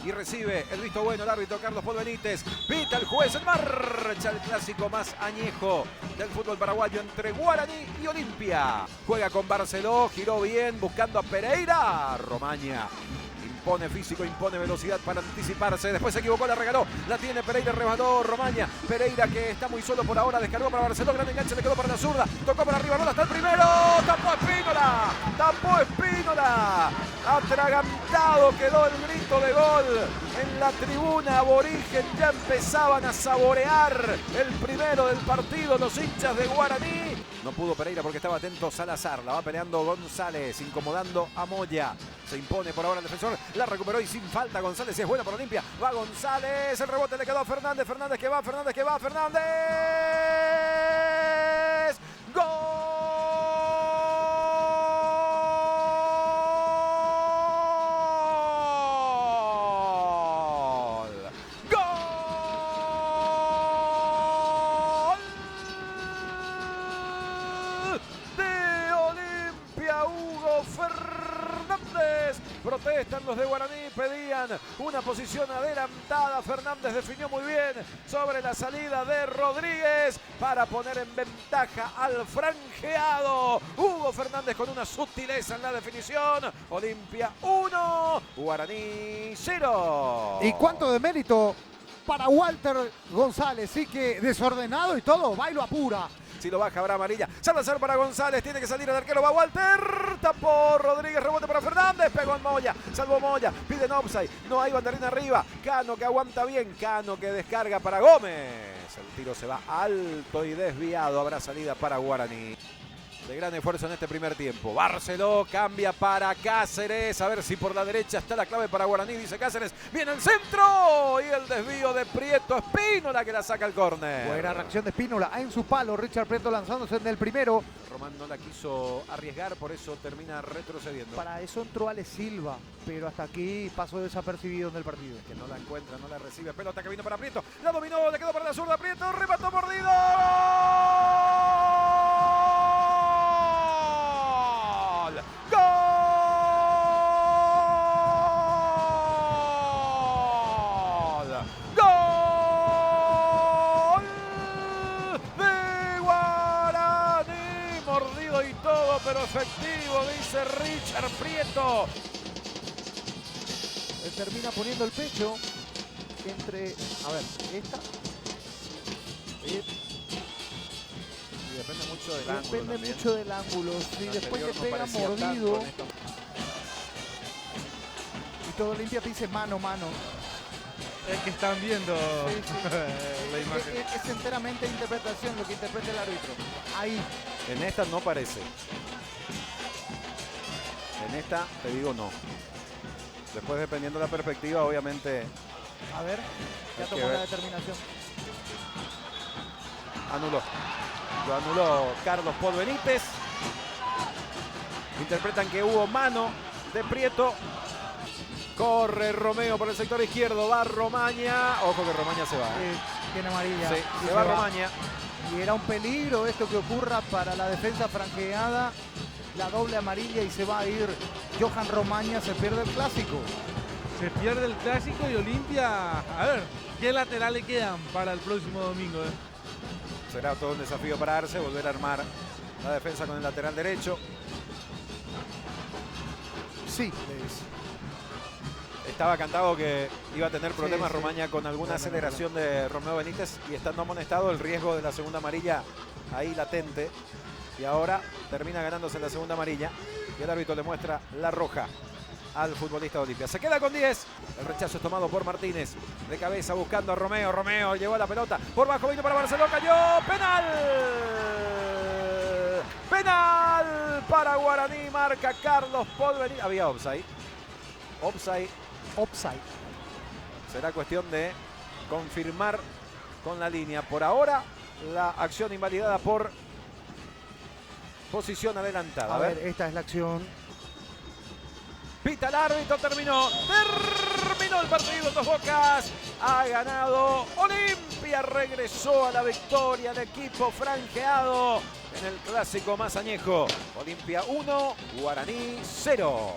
y recibe el visto bueno el árbitro Carlos Paul Benítez. Pita el juez, en marcha el clásico más añejo del fútbol paraguayo entre Guaraní y Olimpia. Juega con Barceló, giró bien buscando a Pereira. Romaña impone físico, impone velocidad para anticiparse. Después se equivocó, la regaló. La tiene Pereira, remató Romaña. Pereira, que está muy solo por ahora, descargó para Barceló. Gran enganche, le quedó para la zurda. Tocó para arriba, no está el primero. Tapó Espínola. Tapó Espínola. Atragantado quedó el grito de gol. En la tribuna aborigen ya empezaban a saborear el primero del partido los hinchas de Guaraní. No pudo Pereira porque estaba atento Salazar. La va peleando González, incomodando a Moya. Se impone por ahora el defensor. La recuperó y sin falta González. Es buena por Olimpia. Va González. El rebote le quedó a Fernández. Fernández que va. Fernández que va. Fernández. ¡Gol! Fernández. Protestan los de Guaraní, pedían una posición adelantada. Fernández definió muy bien sobre la salida de Rodríguez para poner en ventaja al franjeado. Hugo Fernández con una sutileza en la definición. Olimpia 1, Guaraní 0. ¿Y cuánto de mérito para Walter González? Sí, que desordenado y todo, bailo apura. Si lo baja habrá amarilla. Salazar para González. Tiene que salir el arquero. Va Walter. Tapó Rodríguez. Rebote para Fernández. Pegó en Moya. Salvó Moya. Piden offside. No hay banderín arriba. Cano que aguanta bien. Cano que descarga para Gómez. El tiro se va alto y desviado. Habrá salida para Guaraní. De gran esfuerzo en este primer tiempo. Barceló cambia para Cáceres. A ver si por la derecha está la clave para Guaraní. Dice Cáceres. Viene el centro. Y el desvío de Prieto. Espínola que la saca el córner. Buena reacción de Espínola en su palo. Richard Prieto lanzándose en el primero. Román no la quiso arriesgar. Por eso termina retrocediendo. Para eso entró Ale Silva. Pero hasta aquí pasó desapercibido en el partido. Que no la encuentra, no la recibe. Pelota que vino para Prieto. La dominó. Le quedó para la zurda. Prieto. Remató mordido. Y todo, pero efectivo, dice Richard Prieto. Él termina poniendo el pecho entre, a ver, esta. Y depende mucho del ángulo. Depende mucho del ángulo. Si después que pega mordido y todo Olimpia dice mano. Es que están viendo la imagen. Es enteramente interpretación lo que interpreta el árbitro. Ahí. En esta no parece. En esta te digo no. Después dependiendo de la perspectiva, obviamente. A ver, ya tomó la determinación. Anuló. Lo anuló Carlos Paul Benítez. Interpretan que hubo mano de Prieto. Corre Romeo por el sector izquierdo. Va Romaña. Ojo que Romaña se va. Tiene amarilla. Sí, se va Romaña. Y era un peligro esto que ocurra para la defensa franqueada. La doble amarilla y se va a ir Johan Romaña. Se pierde el clásico. Se pierde el clásico y Olimpia. A ver, ¿qué laterales quedan para el próximo domingo? Será todo un desafío para Arce. Volver a armar la defensa con el lateral derecho. Sí. Estaba cantado que iba a tener problemas sí. Romaña con alguna aceleración de Romeo Benítez y estando amonestado el riesgo de la segunda amarilla ahí latente. Y ahora termina ganándose la segunda amarilla y el árbitro le muestra la roja al futbolista de Olimpia. Se queda con 10. El rechazo es tomado por Martínez. De cabeza buscando a Romeo. Romeo llevó la pelota. Por bajo vino para Barceló. Cayó. ¡Penal! ¡Penal! Para Guaraní. Marca Carlos Paul Benítez. Había offside. Offside. Será cuestión de confirmar con la línea. Por ahora, la acción invalidada por posición adelantada. A ver, esta es la acción. Pita el árbitro, terminó el partido en Dos Bocas. Ha ganado Olimpia, regresó a la victoria el equipo franjeado en el clásico más añejo. Olimpia 1, Guaraní 0.